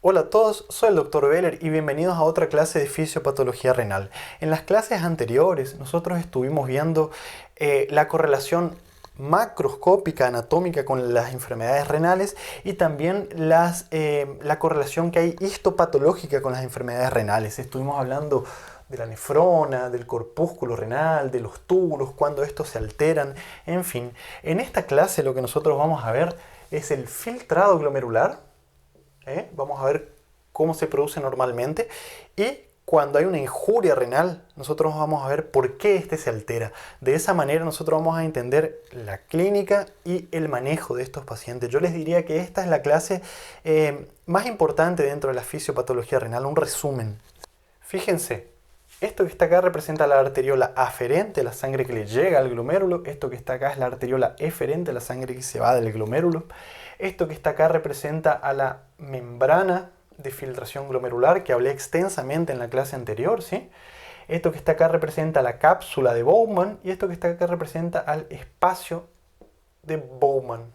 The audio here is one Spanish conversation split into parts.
Hola a todos, soy el Dr. Beller y bienvenidos a otra clase de fisiopatología renal. En las clases anteriores nosotros estuvimos viendo la correlación macroscópica anatómica con las enfermedades renales y también la correlación que hay histopatológica con las enfermedades renales. Estuvimos hablando de la nefrona, del corpúsculo renal, de los túbulos, cuando estos se alteran, en fin. En esta clase lo que nosotros vamos a ver es el filtrado glomerular. Vamos a ver cómo se produce normalmente y cuando hay una injuria renal, nosotros vamos a ver por qué este se altera. De esa manera nosotros vamos a entender la clínica y el manejo de estos pacientes. Yo les diría que esta es la clase más importante dentro de la fisiopatología renal, un resumen. Fíjense, esto que está acá representa la arteriola aferente, la sangre que le llega al glomérulo. Esto que está acá es la arteriola eferente, la sangre que se va del glomérulo. Esto que está acá representa a la membrana de filtración glomerular que hablé extensamente en la clase anterior, ¿sí? Esto que está acá representa la cápsula de Bowman y esto que está acá representa al espacio de Bowman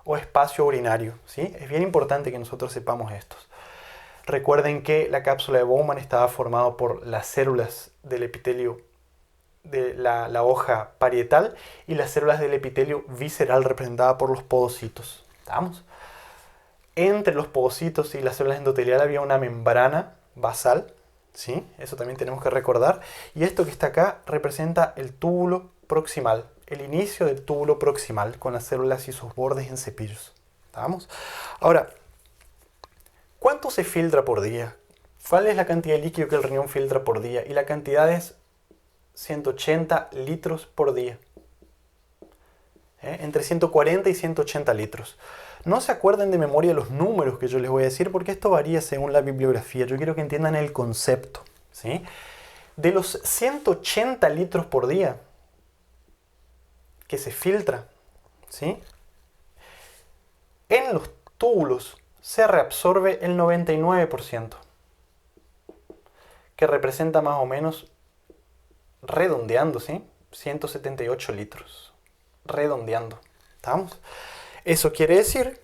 o espacio urinario, ¿sí? Es bien importante que nosotros sepamos estos. Recuerden que la cápsula de Bowman estaba formada por las células del epitelio de la hoja parietal y las células del epitelio visceral representadas por los podocitos. ¿Estamos? Entre los podocitos y las células endoteliales había una membrana basal, ¿sí? Eso también tenemos que recordar. Y esto que está acá representa el túbulo proximal, el inicio del túbulo proximal con las células y sus bordes en cepillos. ¿Estamos? Ahora, ¿cuánto se filtra por día? ¿Cuál es la cantidad de líquido que el riñón filtra por día? Y la cantidad es 180 litros por día. Entre 140 y 180 litros. No se acuerden de memoria los números que yo les voy a decir porque esto varía según la bibliografía. Yo quiero que entiendan el concepto, ¿sí? De los 180 litros por día que se filtra, ¿sí? En los túbulos se reabsorbe el 99%, que representa más o menos, redondeando, ¿sí? 178 litros. Redondeando. ¿Estamos? Eso quiere decir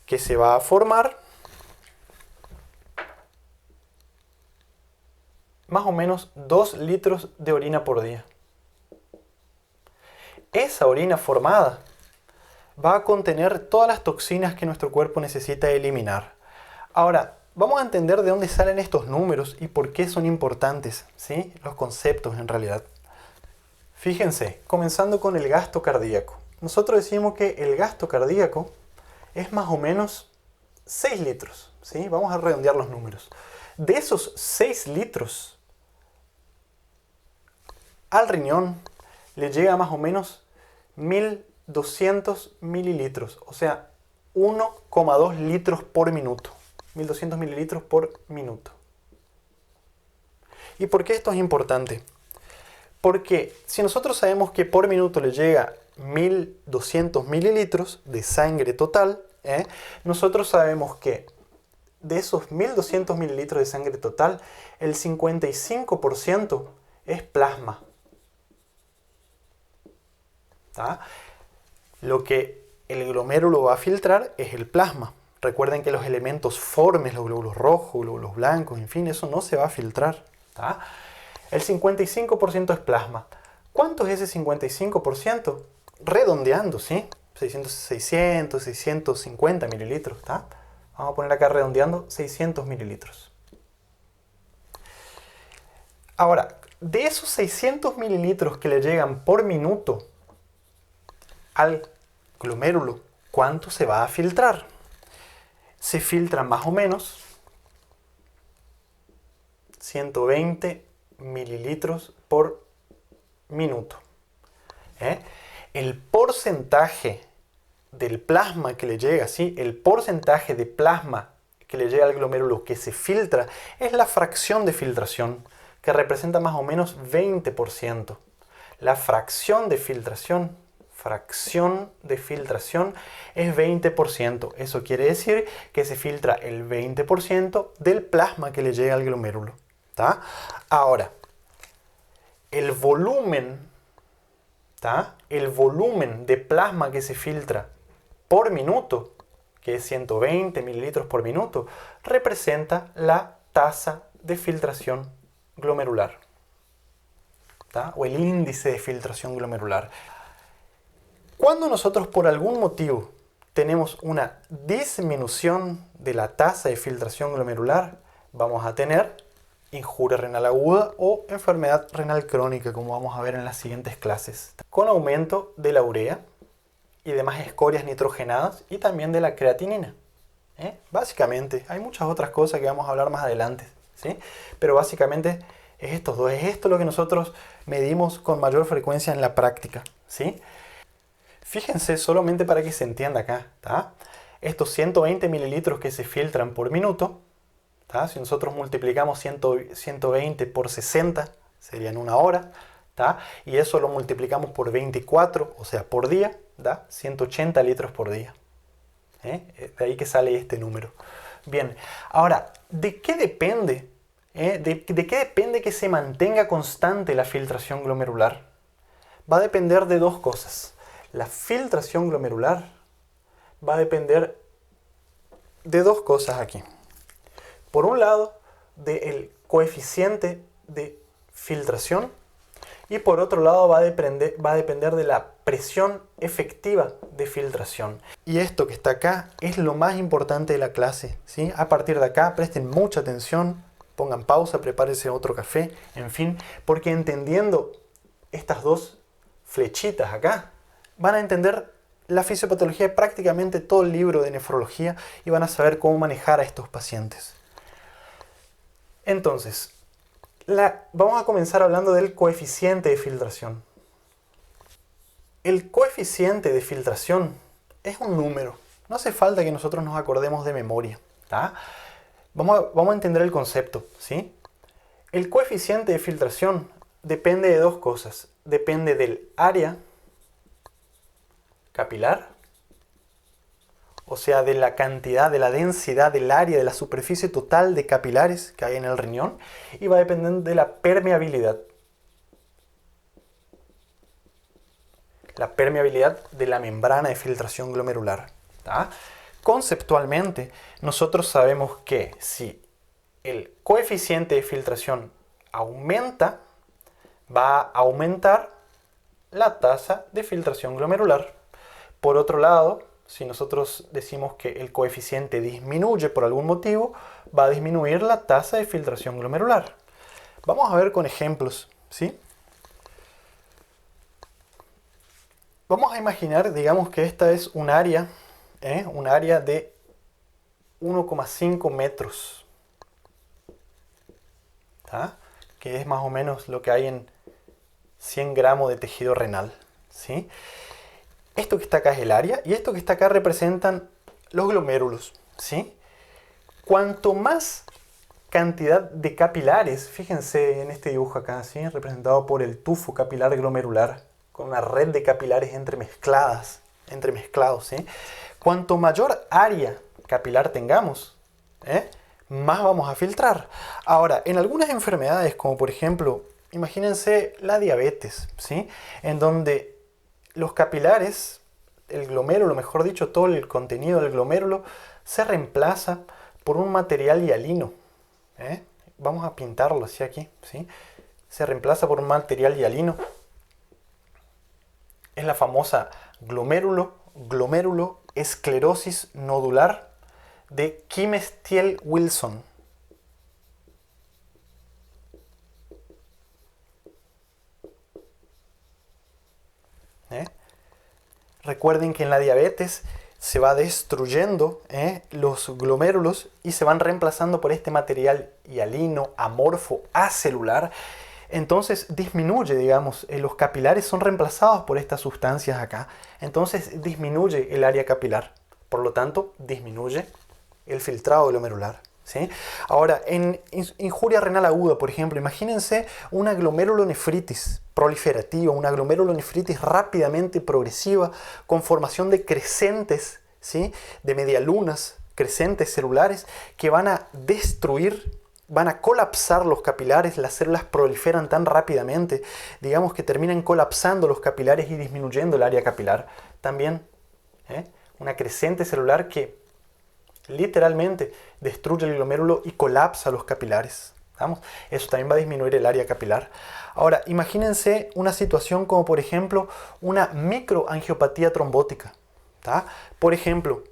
que se va a formar más o menos 2 litros de orina por día. Esa orina formada va a contener todas las toxinas que nuestro cuerpo necesita eliminar. Ahora, vamos a entender de dónde salen estos números y por qué son importantes, ¿sí? Los conceptos en realidad. Fíjense, comenzando con el gasto cardíaco. Nosotros decimos que el gasto cardíaco es más o menos 6 litros, ¿sí? Vamos a redondear los números. De esos 6 litros, al riñón le llega más o menos 1200 mililitros, o sea, 1,2 litros por minuto. 1200 mililitros por minuto. ¿Y por qué esto es importante? Porque si nosotros sabemos que por minuto le llega 1200 mililitros de sangre total, nosotros sabemos que de esos 1200 mililitros de sangre total, el 55% es plasma. ¿Tá? Lo que el glomérulo va a filtrar es el plasma. Recuerden que los elementos formes, los glóbulos rojos, glóbulos blancos, en fin, eso no se va a filtrar. ¿Tá? El 55% es plasma. ¿Cuánto es ese 55%? Redondeando, ¿sí? 600, 650 mililitros, ¿está? Vamos a poner acá redondeando 600 mililitros. Ahora, de esos 600 mililitros que le llegan por minuto al glomérulo, ¿cuánto se va a filtrar? Se filtra más o menos 120 mililitros por minuto. El porcentaje del plasma que le llega, ¿sí? El porcentaje de plasma que le llega al glomérulo que se filtra es la fracción de filtración, que representa más o menos 20%. La fracción de filtración es 20%. Eso quiere decir que se filtra el 20% del plasma que le llega al glomérulo. ¿Tá? Ahora, el volumen, ¿tá? El volumen de plasma que se filtra por minuto que es 120 mililitros por minuto, representa la tasa de filtración glomerular, ¿tá? O el índice de filtración glomerular. Cuando nosotros por algún motivo tenemos una disminución de la tasa de filtración glomerular, vamos a tener injuria renal aguda o enfermedad renal crónica, como vamos a ver en las siguientes clases, con aumento de la urea y demás escorias nitrogenadas y también de la creatinina. Básicamente, hay muchas otras cosas que vamos a hablar más adelante, ¿sí? Pero básicamente es estos dos, es esto lo que nosotros medimos con mayor frecuencia en la práctica, ¿sí? Fíjense solamente para que se entienda acá, ¿tá? Estos 120 mililitros que se filtran por minuto, ¿tá? Si nosotros multiplicamos 120 por 60, serían una hora, ¿tá? Y eso lo multiplicamos por 24, o sea, por día, da 180 litros por día. De ahí que sale este número. Bien, ahora, ¿de qué depende? ¿De qué depende que se mantenga constante la filtración glomerular? Va a depender de dos cosas. La filtración glomerular va a depender de dos cosas aquí. Por un lado, del coeficiente de filtración y por otro lado va a depender de la presión efectiva de filtración. Y esto que está acá es lo más importante de la clase, ¿sí? A partir de acá presten mucha atención, pongan pausa, prepárense otro café, en fin, porque entendiendo estas dos flechitas acá, van a entender la fisiopatología de prácticamente todo el libro de nefrología y van a saber cómo manejar a estos pacientes. Entonces, vamos a comenzar hablando del coeficiente de filtración. El coeficiente de filtración es un número. No hace falta que nosotros nos acordemos de memoria, ¿tá? Vamos a entender el concepto, ¿sí? El coeficiente de filtración depende de dos cosas. Depende del área capilar, o sea, de la cantidad, de la densidad del área, de la superficie total de capilares que hay en el riñón, y va a depender de la permeabilidad. La permeabilidad de la membrana de filtración glomerular, ¿tá? Conceptualmente, nosotros sabemos que si el coeficiente de filtración aumenta, va a aumentar la tasa de filtración glomerular. Por otro lado, si nosotros decimos que el coeficiente disminuye por algún motivo, va a disminuir la tasa de filtración glomerular. Vamos a ver con ejemplos, ¿sí? Vamos a imaginar, digamos que esta es un área de 1,5 metros, ¿tá? Que es más o menos lo que hay en 100 gramos de tejido renal, ¿sí? Esto que está acá es el área y esto que está acá representan los glomérulos, ¿sí? Cuanto más cantidad de capilares, fíjense en este dibujo acá, ¿sí? Representado por el tufo capilar glomerular, con una red de capilares entremezclados, ¿sí? Cuanto mayor área capilar tengamos, más vamos a filtrar. Ahora, en algunas enfermedades, como por ejemplo, imagínense la diabetes, ¿sí? En donde los capilares, el glomérulo, mejor dicho, todo el contenido del glomérulo, se reemplaza por un material hialino. Vamos a pintarlo así aquí, ¿sí? Se reemplaza por un material hialino. Es la famosa glomérulo esclerosis nodular de Kimmel-Wilson. Recuerden que en la diabetes se va destruyendo los glomérulos y se van reemplazando por este material hialino, amorfo, acelular. Entonces disminuye, digamos, los capilares son reemplazados por estas sustancias acá. Entonces disminuye el área capilar. Por lo tanto, disminuye el filtrado glomerular, ¿sí? Ahora, en injuria renal aguda, por ejemplo, imagínense una glomerulonefritis proliferativa, una glomerulonefritis rápidamente progresiva con formación de crecentes, ¿sí? De medialunas, crecentes celulares que van a destruir, van a colapsar los capilares, las células proliferan tan rápidamente, digamos que terminan colapsando los capilares y disminuyendo el área capilar. También, una crecente celular que literalmente destruye el glomérulo y colapsa los capilares. ¿Vamos? Eso también va a disminuir el área capilar. Ahora, imagínense una situación como por ejemplo una microangiopatía trombótica. ¿Tá? Por ejemplo,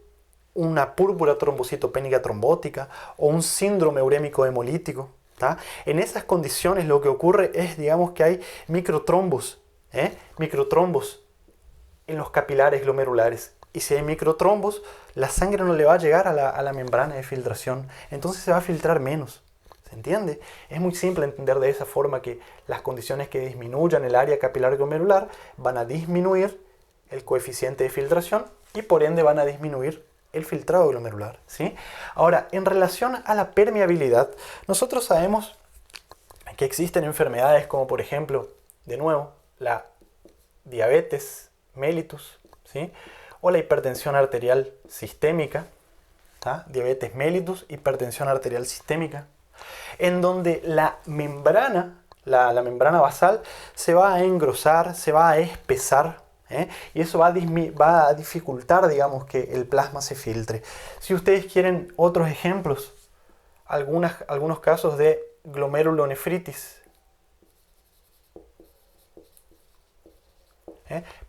una púrpura trombocitopénica trombótica o un síndrome urémico hemolítico. ¿Tá? En esas condiciones lo que ocurre es, digamos, que hay microtrombos, microtrombos en los capilares glomerulares. Y si hay microtrombos, la sangre no le va a llegar a la membrana de filtración, entonces se va a filtrar menos. ¿Se entiende? Es muy simple entender de esa forma que las condiciones que disminuyan el área capilar glomerular van a disminuir el coeficiente de filtración y por ende van a disminuir el filtrado glomerular, ¿sí? Ahora, en relación a la permeabilidad, nosotros sabemos que existen enfermedades como por ejemplo, de nuevo, la diabetes mellitus, ¿sí? O la hipertensión arterial sistémica, ¿tá? Diabetes mellitus, hipertensión arterial sistémica, en donde la membrana basal se va a engrosar, se va a espesar, y eso va a dificultar, digamos, que el plasma se filtre. Si ustedes quieren otros ejemplos, algunos casos de glomerulonefritis,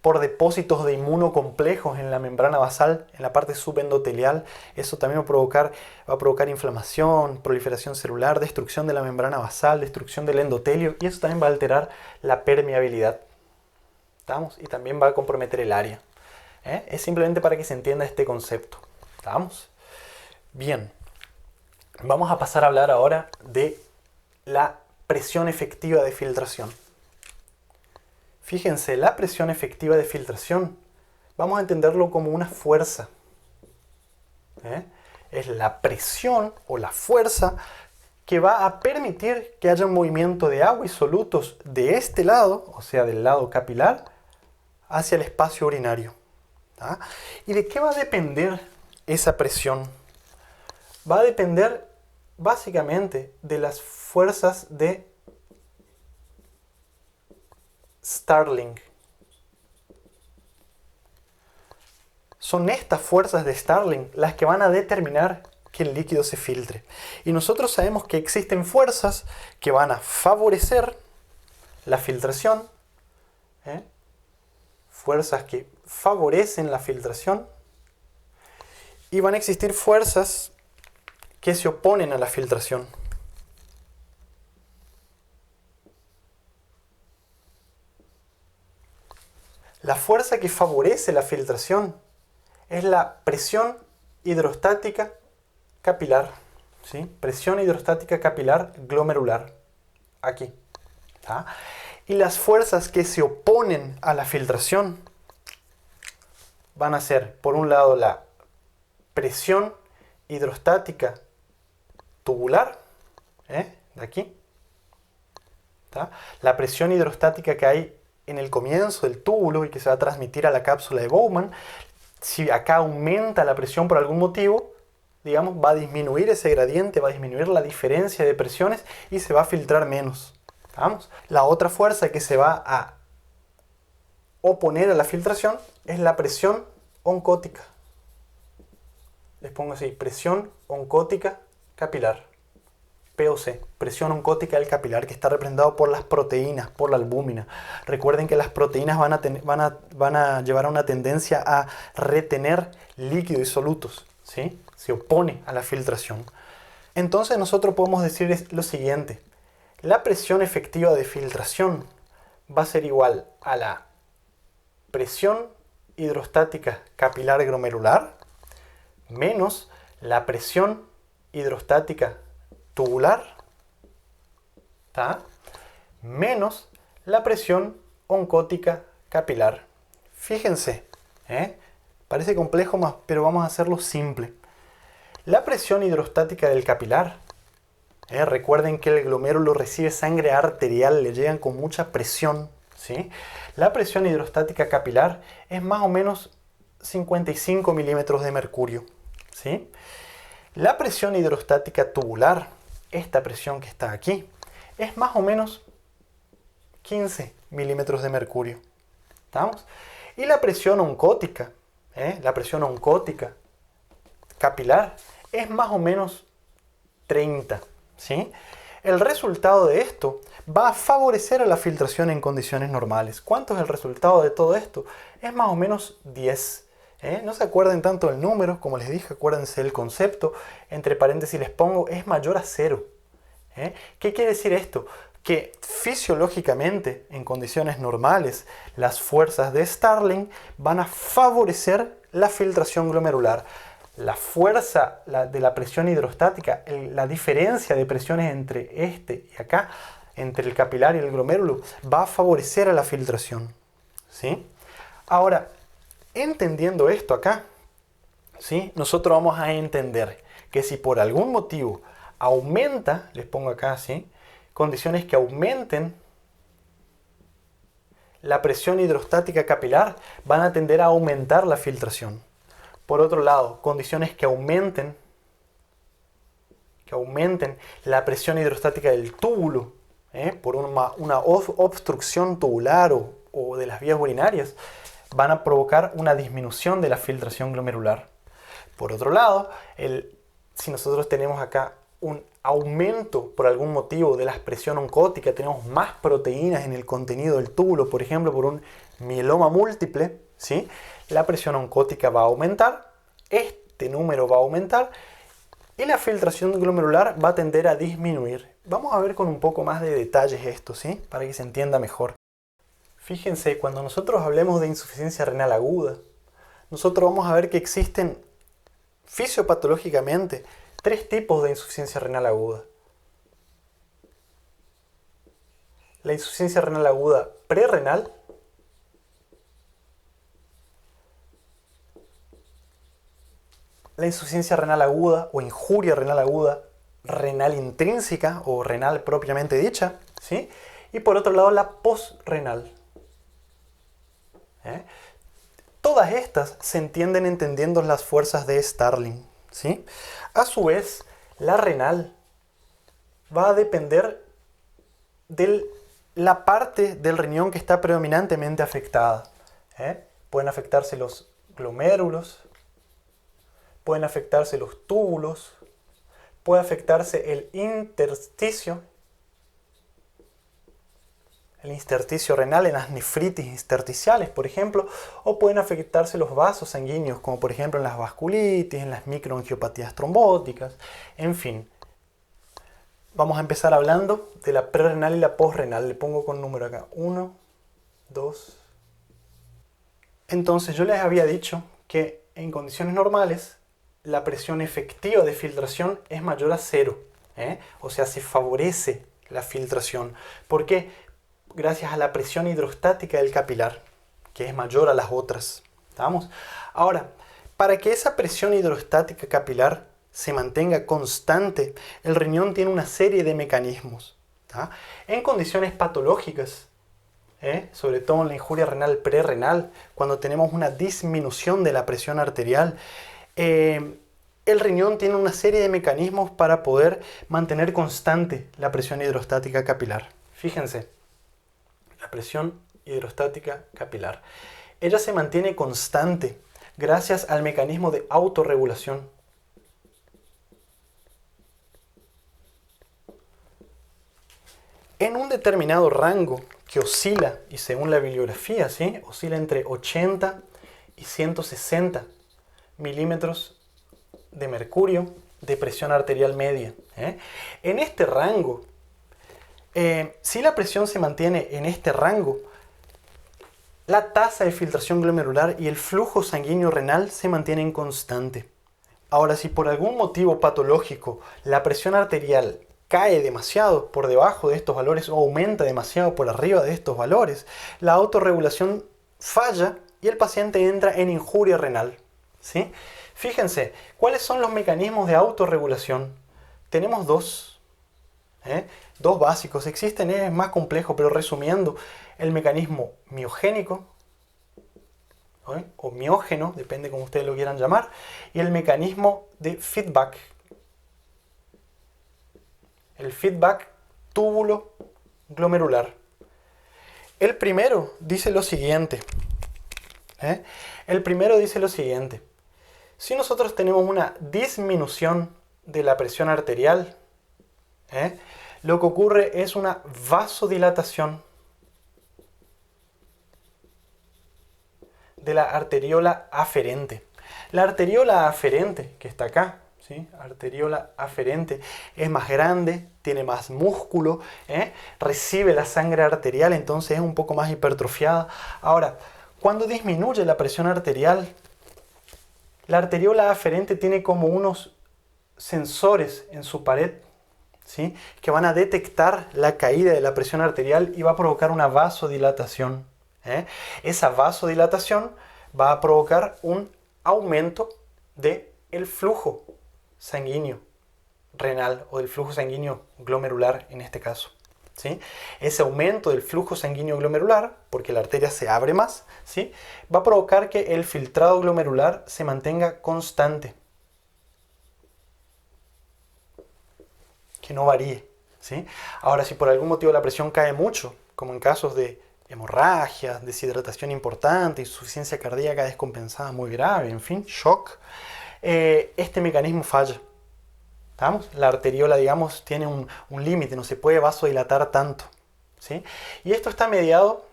por depósitos de inmunocomplejos en la membrana basal, en la parte subendotelial. Eso también va a provocar inflamación, proliferación celular, destrucción de la membrana basal, destrucción del endotelio, y eso también va a alterar la permeabilidad. ¿Estamos? Y también va a comprometer el área. Es simplemente para que se entienda este concepto. ¿Estamos? Bien. Vamos a pasar a hablar ahora de la presión efectiva de filtración. Fíjense, la presión efectiva de filtración, vamos a entenderlo como una fuerza. Es la presión o la fuerza que va a permitir que haya un movimiento de agua y solutos de este lado, o sea, del lado capilar, hacia el espacio urinario. ¿Tá? ¿Y de qué va a depender esa presión? Va a depender básicamente de las fuerzas de Starling. Son estas fuerzas de Starling las que van a determinar que el líquido se filtre. Y nosotros sabemos que existen fuerzas que van a favorecer la filtración, fuerzas que favorecen la filtración, y van a existir fuerzas que se oponen a la filtración. La fuerza que favorece la filtración es la presión hidrostática capilar, ¿sí? Presión hidrostática capilar glomerular, aquí. ¿Tá? Y las fuerzas que se oponen a la filtración van a ser, por un lado, la presión hidrostática tubular, de aquí, ¿tá? La presión hidrostática que hay en el comienzo del túbulo y que se va a transmitir a la cápsula de Bowman. Si acá aumenta la presión por algún motivo, digamos, va a disminuir ese gradiente, va a disminuir la diferencia de presiones y se va a filtrar menos. ¿Vamos? La otra fuerza que se va a oponer a la filtración es la presión oncótica. Les pongo así, presión oncótica capilar. POC, presión oncótica del capilar, que está representado por las proteínas, por la albúmina. Recuerden que las proteínas van a llevar a una tendencia a retener líquido y solutos, ¿sí? Se opone a la filtración. Entonces nosotros podemos decir lo siguiente: la presión efectiva de filtración va a ser igual a la presión hidrostática capilar glomerular menos la presión hidrostática tubular, ¿tá? Menos la presión oncótica capilar. Fíjense, parece complejo, pero vamos a hacerlo simple. La presión hidrostática del capilar, recuerden que el glomérulo recibe sangre arterial, le llegan con mucha presión, ¿sí? La presión hidrostática capilar es más o menos 55 milímetros de mercurio, ¿sí? La presión hidrostática tubular, esta presión que está aquí, es más o menos 15 milímetros de mercurio. ¿Estamos? Y la presión oncótica capilar es más o menos 30, ¿sí? El resultado de esto va a favorecer a la filtración en condiciones normales. ¿Cuánto es el resultado de todo esto? Es más o menos 10. No se acuerden tanto del número, como les dije, acuérdense del concepto. Entre paréntesis les pongo, es mayor a 0. ¿Qué quiere decir esto? Que fisiológicamente, en condiciones normales, las fuerzas de Starling van a favorecer la filtración glomerular. La fuerza de la presión hidrostática, la diferencia de presiones entre este y acá, entre el capilar y el glomérulo, va a favorecer a la filtración, ¿sí? Ahora, entendiendo esto acá, ¿sí? Nosotros vamos a entender que si por algún motivo aumenta, les pongo acá, ¿sí? Condiciones que aumenten la presión hidrostática capilar, van a tender a aumentar la filtración. Por otro lado, condiciones que aumenten la presión hidrostática del túbulo, por una obstrucción tubular o de las vías urinarias, van a provocar una disminución de la filtración glomerular. Por otro lado, si nosotros tenemos acá un aumento por algún motivo de la presión oncótica, tenemos más proteínas en el contenido del túbulo, por ejemplo, por un mieloma múltiple, ¿sí? La presión oncótica va a aumentar, este número va a aumentar y la filtración glomerular va a tender a disminuir. Vamos a ver con un poco más de detalles esto, ¿sí? Para que se entienda mejor. Fíjense, cuando nosotros hablemos de insuficiencia renal aguda, nosotros vamos a ver que existen fisiopatológicamente 3 tipos de insuficiencia renal aguda. La insuficiencia renal aguda prerrenal, la insuficiencia renal aguda o injuria renal aguda renal intrínseca o renal propiamente dicha, ¿sí? Y por otro lado la posrenal. Todas estas se entienden entendiendo las fuerzas de Starling, ¿sí? A su vez, la renal va a depender de la parte del riñón que está predominantemente afectada. Pueden afectarse los glomérulos, pueden afectarse los túbulos, puede afectarse el intersticio renal en las nefritis intersticiales, por ejemplo, o pueden afectarse los vasos sanguíneos, como por ejemplo en las vasculitis, en las microangiopatías trombóticas, en fin. Vamos a empezar hablando de la prerrenal y la posrenal. Le pongo con número acá. 1, 2. Entonces yo les había dicho que en condiciones normales la presión efectiva de filtración es mayor a 0. O sea, se favorece la filtración. ¿Por qué? Gracias a la presión hidrostática del capilar, que es mayor a las otras. ¿Estamos? Ahora, para que esa presión hidrostática capilar se mantenga constante, el riñón tiene una serie de mecanismos. ¿Tá? En condiciones patológicas, sobre todo en la injuria renal prerrenal, cuando tenemos una disminución de la presión arterial, el riñón tiene una serie de mecanismos para poder mantener constante la presión hidrostática capilar. Fíjense, la presión hidrostática capilar. Ella se mantiene constante gracias al mecanismo de autorregulación. En un determinado rango que oscila, y según la bibliografía, ¿sí? Oscila entre 80 y 160 milímetros de mercurio de presión arterial media. En este rango, si la presión se mantiene en este rango, la tasa de filtración glomerular y el flujo sanguíneo renal se mantienen constante. Ahora, si por algún motivo patológico la presión arterial cae demasiado por debajo de estos valores o aumenta demasiado por arriba de estos valores, la autorregulación falla y el paciente entra en injuria renal. ¿Sí? Fíjense, ¿cuáles son los mecanismos de autorregulación? Tenemos dos. Dos básicos. Existen, es más complejo, pero resumiendo, el mecanismo miogénico, o miógeno, depende como ustedes lo quieran llamar, y el mecanismo de feedback. El feedback túbulo glomerular. El primero dice lo siguiente. Si nosotros tenemos una disminución de la presión arterial, lo que ocurre es una vasodilatación de la arteriola aferente. La arteriola aferente, que está acá, ¿sí? Arteriola aferente, es más grande, tiene más músculo, recibe la sangre arterial, entonces es un poco más hipertrofiada. Ahora, cuando disminuye la presión arterial, la arteriola aferente tiene como unos sensores en su pared, ¿sí? Que van a detectar la caída de la presión arterial y va a provocar una vasodilatación. Esa vasodilatación va a provocar un aumento del flujo sanguíneo renal o del flujo sanguíneo glomerular en este caso, ¿sí? Ese aumento del flujo sanguíneo glomerular, porque la arteria se abre más, ¿sí? Va a provocar que el filtrado glomerular se mantenga constante, que no varíe, ¿sí? Ahora, si por algún motivo la presión cae mucho, como en casos de hemorragia, deshidratación importante, insuficiencia cardíaca descompensada muy grave, en fin, shock, este mecanismo falla. ¿Estamos? La arteriola, digamos, tiene un límite, no se puede vasodilatar tanto, ¿sí? Y esto está mediado,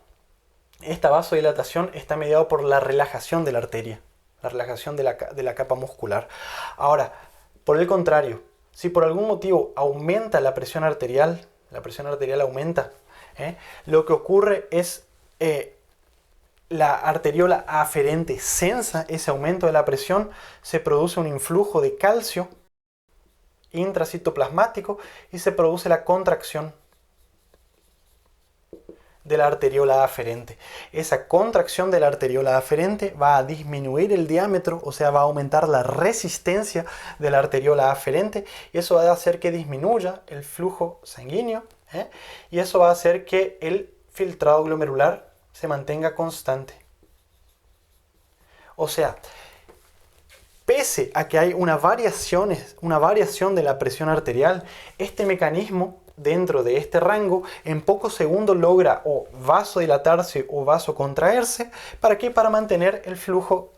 esta vasodilatación está mediado por la relajación de la arteria, la relajación de la capa muscular. Ahora, por el contrario, si por algún motivo aumenta la presión arterial aumenta, lo que ocurre es la arteriola aferente sensa ese aumento de la presión, se produce un influjo de calcio intracitoplasmático y se produce la contracción de la arteriola aferente. Esa contracción de la arteriola aferente va a disminuir el diámetro, o sea, va a aumentar la resistencia de la arteriola aferente y eso va a hacer que disminuya el flujo sanguíneo, y eso va a hacer que el filtrado glomerular se mantenga constante. O sea, pese a que hay una variación de la presión arterial, este mecanismo dentro de este rango en pocos segundos logra o vasodilatarse o vasocontraerse. ¿Para qué? Para mantener el flujo,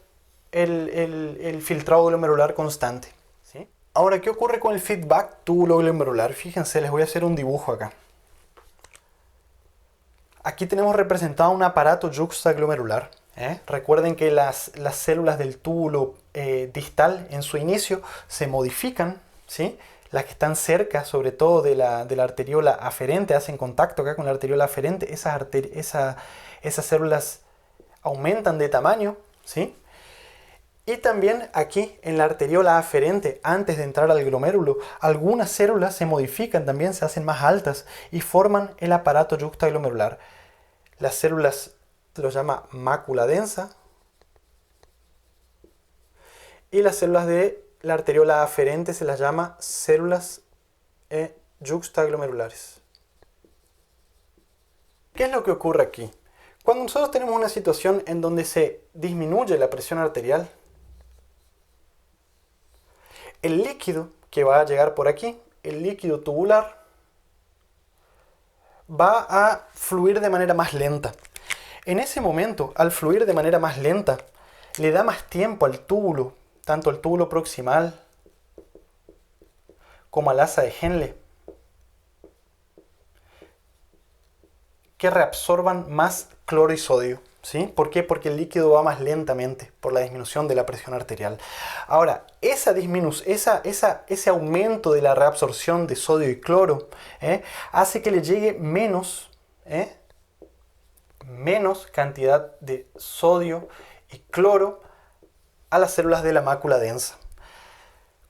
el filtrado glomerular constante, ¿sí? Ahora, ¿qué ocurre con el feedback túbulo-glomerular? Fíjense, les voy a hacer un dibujo acá. Aquí tenemos representado un aparato yuxtaglomerular. Recuerden que las células del túbulo distal en su inicio se modifican, ¿sí? Las que están cerca, sobre todo de la arteriola aferente, hacen contacto acá con la arteriola aferente, esas células aumentan de tamaño, ¿sí? Y también aquí en la arteriola aferente, antes de entrar al glomérulo, algunas células se modifican también, se hacen más altas y forman el aparato yuxtaglomerular. Las células lo llama mácula densa y las células de la arteriola aferente se las llama células yuxtaglomerulares. ¿Qué es lo que ocurre aquí? Cuando nosotros tenemos una situación en donde se disminuye la presión arterial, el líquido que va a llegar por aquí, el líquido tubular, va a fluir de manera más lenta. En ese momento, al fluir de manera más lenta, le da más tiempo al túbulo, tanto al túbulo proximal como al asa de Henle, que reabsorban más cloro y sodio, ¿sí? ¿Por qué? Porque el líquido va más lentamente por la disminución de la presión arterial. Ahora, ese aumento de la reabsorción de sodio y cloro hace que le llegue menos cantidad de sodio y cloro a las células de la mácula densa.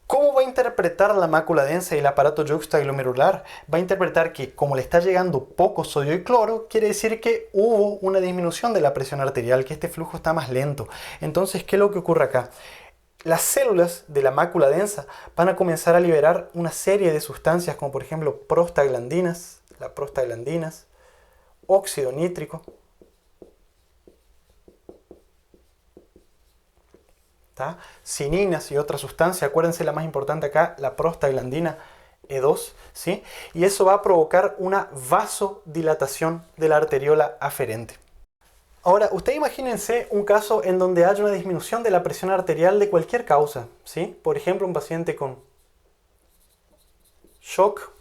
¿Cómo va a interpretar la mácula densa y el aparato yuxtaglomerular? Va a interpretar que como le está llegando poco sodio y cloro, quiere decir que hubo una disminución de la presión arterial, que este flujo está más lento. Entonces, ¿qué es lo que ocurre acá? Las células de la mácula densa van a comenzar a liberar una serie de sustancias como por ejemplo prostaglandinas, óxido nítrico, cininas y otras sustancias. Acuérdense la más importante acá, la prostaglandina E2, ¿sí? Y eso va a provocar una vasodilatación de la arteriola aferente. Ahora, ustedes imagínense un caso en donde haya una disminución de la presión arterial de cualquier causa, ¿sí? Por ejemplo, un paciente con shock,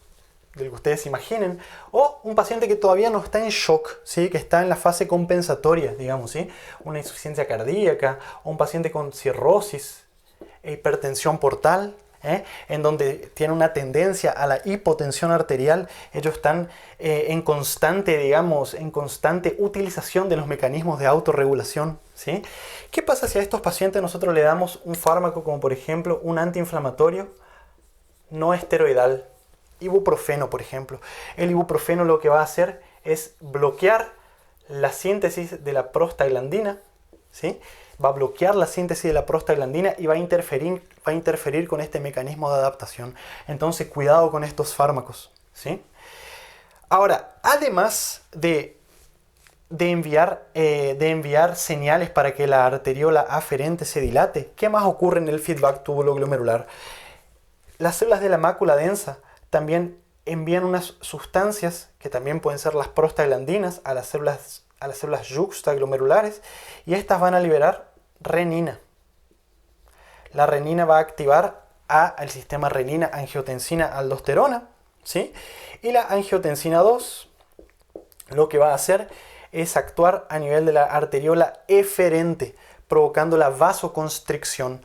del que ustedes se imaginen, o un paciente que todavía no está en shock, ¿sí? Que está en la fase compensatoria, digamos, ¿sí? Una insuficiencia cardíaca, o un paciente con cirrosis, hipertensión portal, en donde tiene una tendencia a la hipotensión arterial. Ellos están en constante, digamos, en constante utilización de los mecanismos de autorregulación, ¿sí? ¿Qué pasa si a estos pacientes nosotros le damos un fármaco como por ejemplo un antiinflamatorio no esteroidal? Ibuprofeno, por ejemplo. El ibuprofeno lo que va a hacer es bloquear la síntesis de la prostaglandina, ¿sí? Va a bloquear la síntesis de la prostaglandina y va a interferir con este mecanismo de adaptación. Entonces, cuidado con estos fármacos, ¿sí? Ahora, además de enviar señales para que la arteriola aferente se dilate, ¿qué más ocurre en el feedback túbulo-glomerular? Las células de la mácula densa también envían unas sustancias que también pueden ser las prostaglandinas a las células yuxtaglomerulares, y estas van a liberar renina. La renina va a activar al sistema renina-angiotensina-aldosterona, ¿sí? Y la angiotensina 2 lo que va a hacer es actuar a nivel de la arteriola eferente, provocando la vasoconstricción.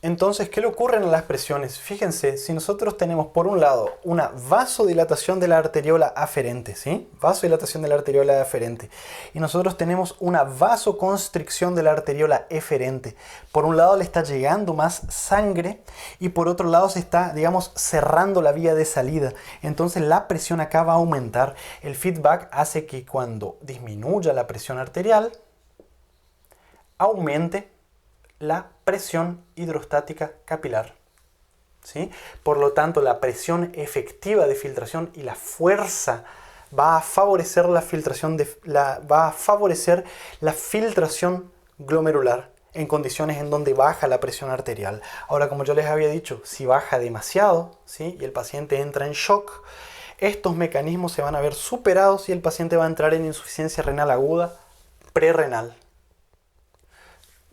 Entonces, ¿qué le ocurren a las presiones? Fíjense, si nosotros tenemos por un lado una vasodilatación de la arteriola aferente, ¿sí? Vasodilatación de la arteriola aferente. Y nosotros tenemos una vasoconstricción de la arteriola eferente. Por un lado le está llegando más sangre y por otro lado se está, digamos, cerrando la vía de salida. Entonces la presión acá va a aumentar. El feedback hace que cuando disminuya la presión arterial, aumente la presión hidrostática capilar, ¿sí? Por lo tanto, la presión efectiva de filtración y la fuerza va a favorecer la filtración glomerular en condiciones en donde baja la presión arterial. Ahora, como yo les había dicho, si baja demasiado, ¿sí? Y el paciente entra en shock, estos mecanismos se van a ver superados y el paciente va a entrar en insuficiencia renal aguda prerrenal.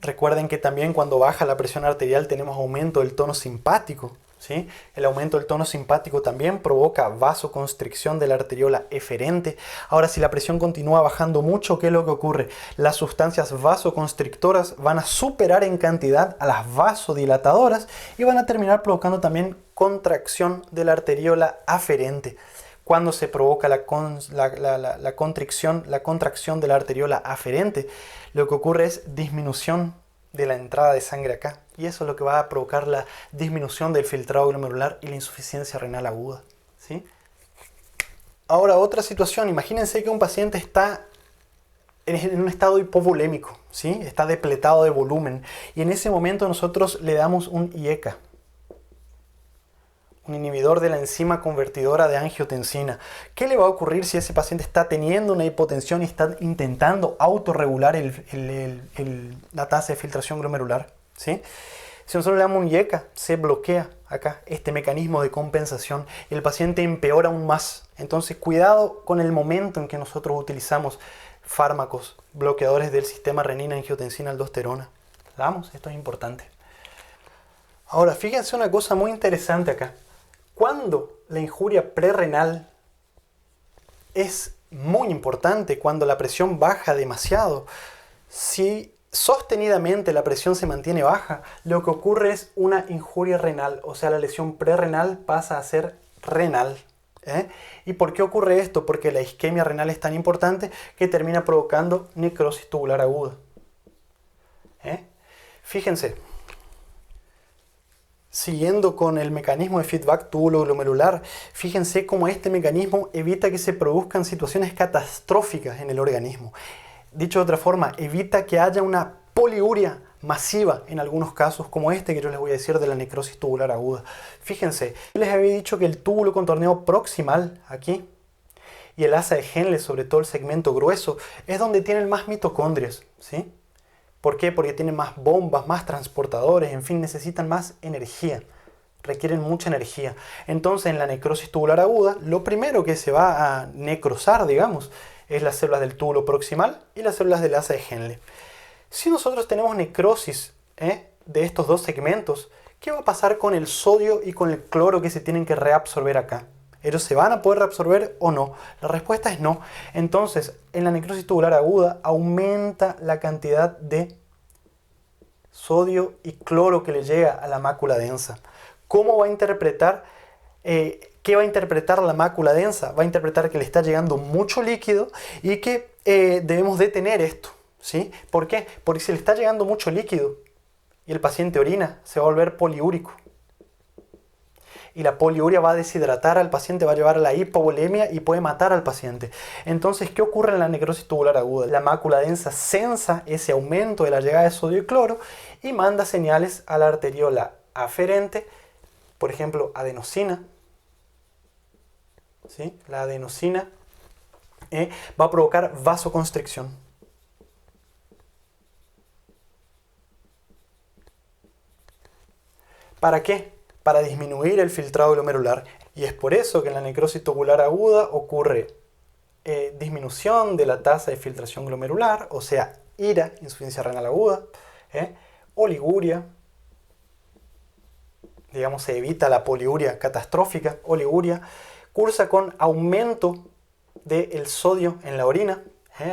Recuerden que también cuando baja la presión arterial tenemos aumento del tono simpático, ¿sí? El aumento del tono simpático también provoca vasoconstricción de la arteriola eferente. Ahora, si la presión continúa bajando mucho, ¿qué es lo que ocurre? Las sustancias vasoconstrictoras van a superar en cantidad a las vasodilatadoras y van a terminar provocando también contracción de la arteriola aferente. Cuando se provoca la contracción de la arteriola aferente, lo que ocurre es disminución de la entrada de sangre acá. Y eso es lo que va a provocar la disminución del filtrado glomerular y la insuficiencia renal aguda, ¿sí? Ahora, otra situación. Imagínense que un paciente está en un estado hipovolémico, ¿sí? Está depletado de volumen. Y en ese momento nosotros le damos un IECA, un inhibidor de la enzima convertidora de angiotensina. ¿Qué le va a ocurrir si ese paciente está teniendo una hipotensión y está intentando autorregular la tasa de filtración glomerular, ¿sí? Si nosotros le damos un IECA, se bloquea acá este mecanismo de compensación y el paciente empeora aún más. Entonces, cuidado con el momento en que nosotros utilizamos fármacos bloqueadores del sistema renina-angiotensina-aldosterona. Vamos, esto es importante. Ahora, fíjense una cosa muy interesante acá. Cuando la injuria prerrenal es muy importante, cuando la presión baja demasiado, si sostenidamente la presión se mantiene baja, lo que ocurre es una injuria renal, o sea, la lesión prerrenal pasa a ser renal. ¿Y por qué ocurre esto? Porque la isquemia renal es tan importante que termina provocando necrosis tubular aguda. Fíjense. Siguiendo con el mecanismo de feedback túbulo-glomerular, fíjense cómo este mecanismo evita que se produzcan situaciones catastróficas en el organismo. Dicho de otra forma, evita que haya una poliuria masiva en algunos casos, como este que yo les voy a decir de la necrosis tubular aguda. Fíjense, les había dicho que el túbulo contorneo proximal, aquí, y el asa de Henle, sobre todo el segmento grueso, es donde tienen más mitocondrias, ¿sí? ¿Por qué? Porque tienen más bombas, más transportadores, en fin, necesitan más energía requieren mucha energía. Entonces en la necrosis tubular aguda, lo primero que se va a necrosar, digamos, es las células del túbulo proximal y las células del asa de Henle. Si nosotros tenemos necrosis de estos dos segmentos, ¿qué va a pasar con el sodio y con el cloro que se tienen que reabsorber acá? ¿Ellos se van a poder reabsorber o no? La respuesta es no. Entonces, en la necrosis tubular aguda aumenta la cantidad de sodio y cloro que le llega a la mácula densa. ¿Cómo va a interpretar? ¿Qué va a interpretar la mácula densa? Va a interpretar que le está llegando mucho líquido y que debemos detener esto, ¿sí? ¿Por qué? Porque si le está llegando mucho líquido y el paciente orina, se va a volver poliúrico. Y la poliuria va a deshidratar al paciente, va a llevar a la hipovolemia y puede matar al paciente. Entonces, ¿qué ocurre en la necrosis tubular aguda? La mácula densa sensa ese aumento de la llegada de sodio y cloro y manda señales a la arteriola aferente, por ejemplo, adenosina. ¿Sí? La adenosina va a provocar vasoconstricción. ¿Para qué? Para disminuir el filtrado glomerular. Y es por eso que en la necrosis tubular aguda ocurre disminución de la tasa de filtración glomerular, o sea, IRA, insuficiencia renal aguda, oliguria, digamos, se evita la poliuria catastrófica, oliguria, cursa con aumento del sodio en la orina.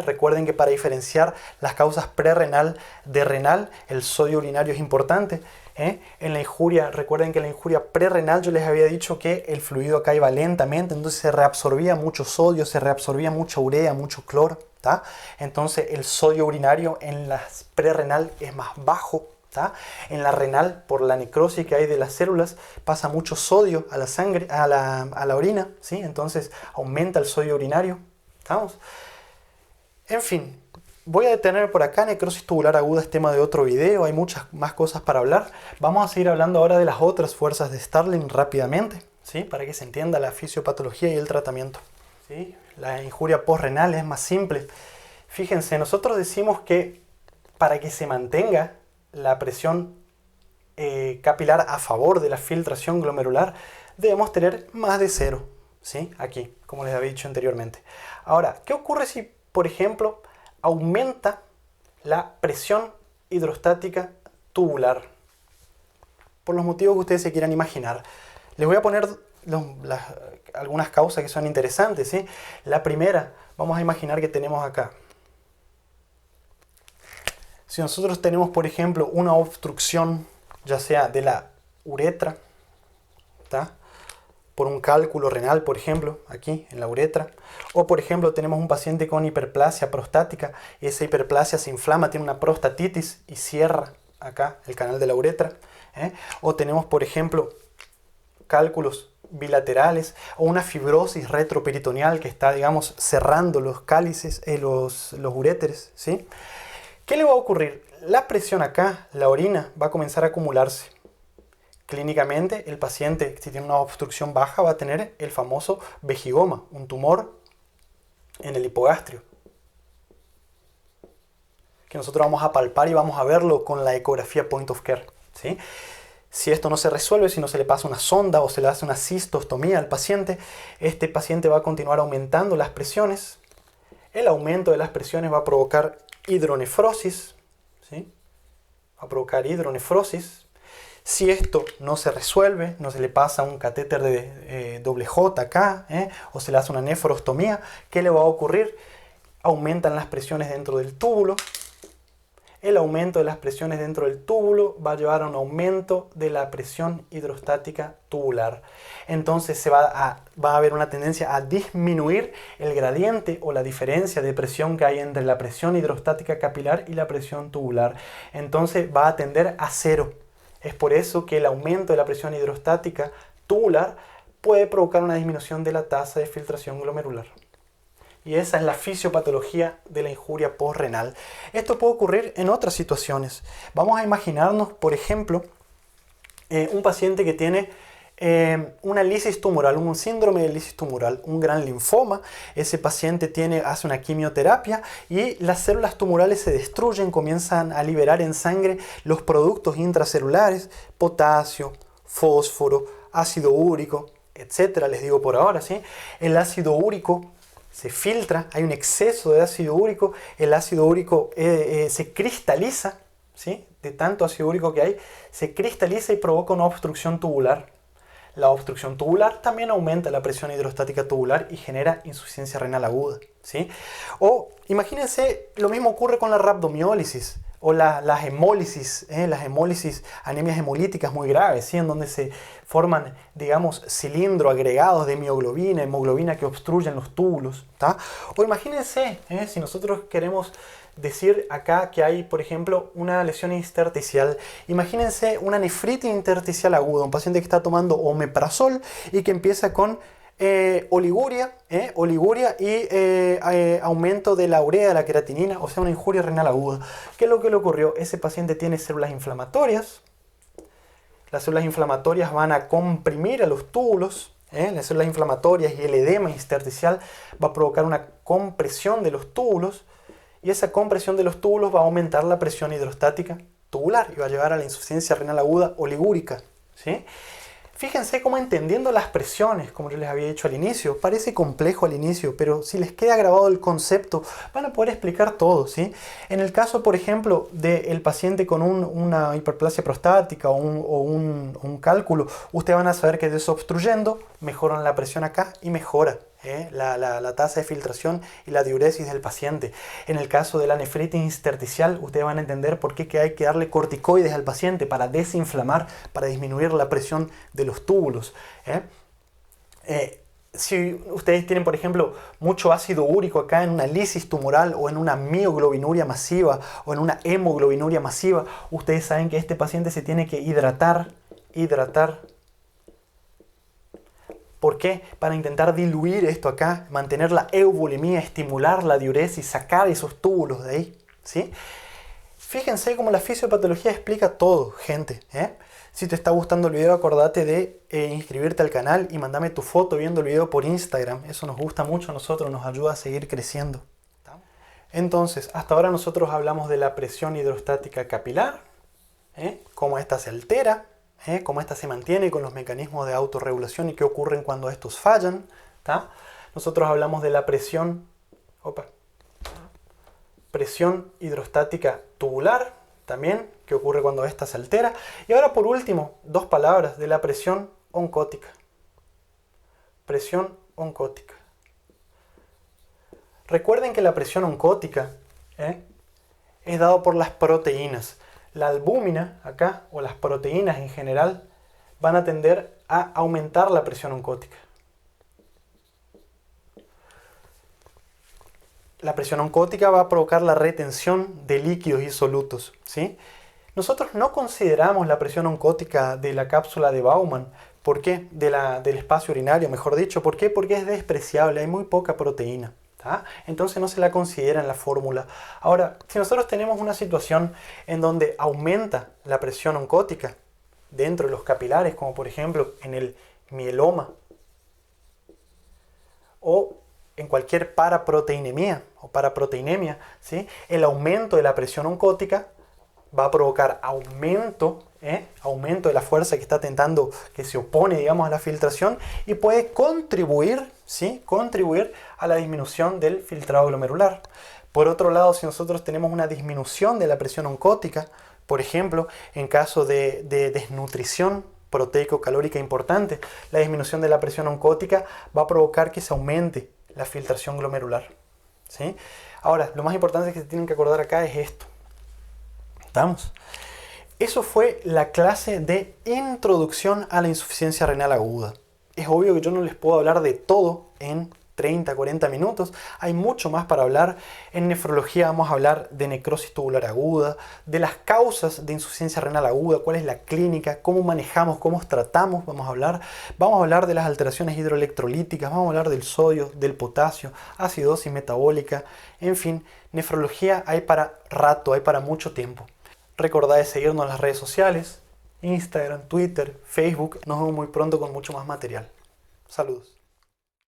Recuerden que para diferenciar las causas prerrenal de renal, el sodio urinario es importante. En la injuria, recuerden que en la injuria prerrenal yo les había dicho que el fluido acá iba lentamente, entonces se reabsorbía mucho sodio, se reabsorbía mucha urea, mucho cloro, ¿tá? Entonces el sodio urinario en la prerrenal es más bajo, ¿tá? En la renal, por la necrosis que hay de las células, pasa mucho sodio a la sangre, a la orina, ¿sí? Entonces aumenta el sodio urinario, ¿estamos? En fin. Voy a detenerme por acá. Necrosis tubular aguda es tema de otro video, hay muchas más cosas para hablar. Vamos a seguir hablando ahora de las otras fuerzas de Starling rápidamente, ¿sí? Para que se entienda la fisiopatología y el tratamiento, ¿sí? La injuria postrenal es más simple. Fíjense, nosotros decimos que para que se mantenga la presión capilar a favor de la filtración glomerular, debemos tener más de 0, ¿sí? Aquí, como les había dicho anteriormente. Ahora, ¿qué ocurre si, por ejemplo, aumenta la presión hidrostática tubular? Por los motivos que ustedes se quieran imaginar. Les voy a poner algunas causas que son interesantes, ¿sí? La primera, vamos a imaginar que tenemos acá. Si nosotros tenemos, por ejemplo, una obstrucción, ya sea de la uretra, ¿tá? Por un cálculo renal, por ejemplo, aquí en la uretra, o por ejemplo tenemos un paciente con hiperplasia prostática y esa hiperplasia se inflama, tiene una prostatitis y cierra acá el canal de la uretra, o tenemos, por ejemplo, cálculos bilaterales o una fibrosis retroperitoneal que está, digamos, cerrando los cálices, los uréteres, ¿sí? ¿Qué le va a ocurrir? La presión acá, la orina, va a comenzar a acumularse. Clínicamente, el paciente, si tiene una obstrucción baja, va a tener el famoso vejigoma, un tumor en el hipogastrio, que nosotros vamos a palpar y vamos a verlo con la ecografía point of care, ¿sí? Si esto no se resuelve, si no se le pasa una sonda o se le hace una cistostomía al paciente, este paciente va a continuar aumentando las presiones. El aumento de las presiones va a provocar hidronefrosis, ¿sí? Va a provocar hidronefrosis. Si esto no se resuelve, no se le pasa un catéter de doble J acá, o se le hace una nefrostomía, ¿qué le va a ocurrir? Aumentan las presiones dentro del túbulo. El aumento de las presiones dentro del túbulo va a llevar a un aumento de la presión hidrostática tubular. Entonces va a haber una tendencia a disminuir el gradiente o la diferencia de presión que hay entre la presión hidrostática capilar y la presión tubular. Entonces va a tender a 0. Es por eso que el aumento de la presión hidrostática tubular puede provocar una disminución de la tasa de filtración glomerular. Y esa es la fisiopatología de la injuria postrenal. Esto puede ocurrir en otras situaciones. Vamos a imaginarnos, por ejemplo, un paciente que tiene una lisis tumoral, un síndrome de lisis tumoral, un gran linfoma. Ese paciente hace una quimioterapia y las células tumorales se destruyen, comienzan a liberar en sangre los productos intracelulares, potasio, fósforo, ácido úrico, etcétera, les digo por ahora, ¿sí? El ácido úrico se filtra, hay un exceso de ácido úrico, el ácido úrico se cristaliza, ¿sí? De tanto ácido úrico que hay, se cristaliza y provoca una obstrucción tubular. La obstrucción tubular también aumenta la presión hidrostática tubular y genera insuficiencia renal aguda, ¿sí? O imagínense, lo mismo ocurre con la rhabdomiólisis o las hemólisis, las hemólisis, anemias hemolíticas muy graves, ¿sí? En donde se forman, digamos, cilindros agregados de mioglobina, hemoglobina que obstruyen los túbulos, ¿tá? O imagínense, si nosotros queremos decir acá que hay, por ejemplo, una lesión intersticial. Imagínense una nefritis intersticial aguda, un paciente que está tomando omeprazol y que empieza con oliguria y aumento de la urea, de la creatinina, o sea, una injuria renal aguda. ¿Qué es lo que le ocurrió? Ese paciente tiene células inflamatorias. Las células inflamatorias van a comprimir a los túbulos. Las células inflamatorias y el edema intersticial va a provocar una compresión de los túbulos. Y esa compresión de los túbulos va a aumentar la presión hidrostática tubular y va a llevar a la insuficiencia renal aguda oligúrica, ¿sí? Fíjense cómo entendiendo las presiones, como yo les había dicho al inicio, parece complejo al inicio, pero si les queda grabado el concepto, van a poder explicar todo, ¿sí? En el caso, por ejemplo, del paciente con una hiperplasia prostática o un cálculo, ustedes van a saber que desobstruyendo mejoran la presión acá y mejora la tasa de filtración y la diuresis del paciente. En el caso de la nefritis intersticial, ustedes van a entender por qué que hay que darle corticoides al paciente para desinflamar, para disminuir la presión de los túbulos. Si ustedes tienen, por ejemplo, mucho ácido úrico acá en una lisis tumoral o en una mioglobinuria masiva o en una hemoglobinuria masiva, ustedes saben que este paciente se tiene que hidratar. ¿Por qué? Para intentar diluir esto acá, mantener la euvolemia, estimular la diuresis, sacar esos túbulos de ahí, ¿sí? Fíjense cómo la fisiopatología explica todo, gente, Si te está gustando el video, acordate de inscribirte al canal y mandame tu foto viendo el video por Instagram. Eso nos gusta mucho a nosotros, nos ayuda a seguir creciendo. Entonces, hasta ahora nosotros hablamos de la presión hidrostática capilar, cómo esta se altera, cómo esta se mantiene con los mecanismos de autorregulación y qué ocurren cuando estos fallan, ¿tá? Nosotros hablamos de la presión hidrostática tubular, también, qué ocurre cuando esta se altera. Y ahora por último, dos palabras de la presión oncótica. Presión oncótica. Recuerden que la presión oncótica es dado por las proteínas. La albúmina acá, o las proteínas en general, van a tender a aumentar la presión oncótica. La presión oncótica va a provocar la retención de líquidos insolutos, ¿sí? Nosotros no consideramos la presión oncótica de la cápsula de Baumann. ¿Por qué? Del espacio urinario, mejor dicho. ¿Por qué? Porque es despreciable, hay muy poca proteína. Entonces no se la considera en la fórmula. Ahora, si nosotros tenemos una situación en donde aumenta la presión oncótica dentro de los capilares, como por ejemplo en el mieloma o en cualquier paraproteinemia o paraproteinemia, ¿sí? El aumento de la presión oncótica va a provocar aumento de la fuerza que está tentando, que se opone, digamos, a la filtración y puede contribuir, ¿sí? Contribuir a la disminución del filtrado glomerular. Por otro lado, si nosotros tenemos una disminución de la presión oncótica, por ejemplo, en caso de desnutrición proteico-calórica importante, la disminución de la presión oncótica va a provocar que se aumente la filtración glomerular, ¿sí? Ahora, lo más importante que se tienen que acordar acá es esto. ¿Estamos? Eso fue la clase de introducción a la insuficiencia renal aguda. Es obvio que yo no les puedo hablar de todo en 30, 40 minutos. Hay mucho más para hablar. En nefrología vamos a hablar de necrosis tubular aguda, de las causas de insuficiencia renal aguda, cuál es la clínica, cómo manejamos, cómo tratamos, vamos a hablar de las alteraciones hidroelectrolíticas, vamos a hablar del sodio, del potasio, acidosis metabólica, en fin, nefrología hay para rato, hay para mucho tiempo. Recordad de seguirnos en las redes sociales, Instagram, Twitter, Facebook. Nos vemos muy pronto con mucho más material. Saludos.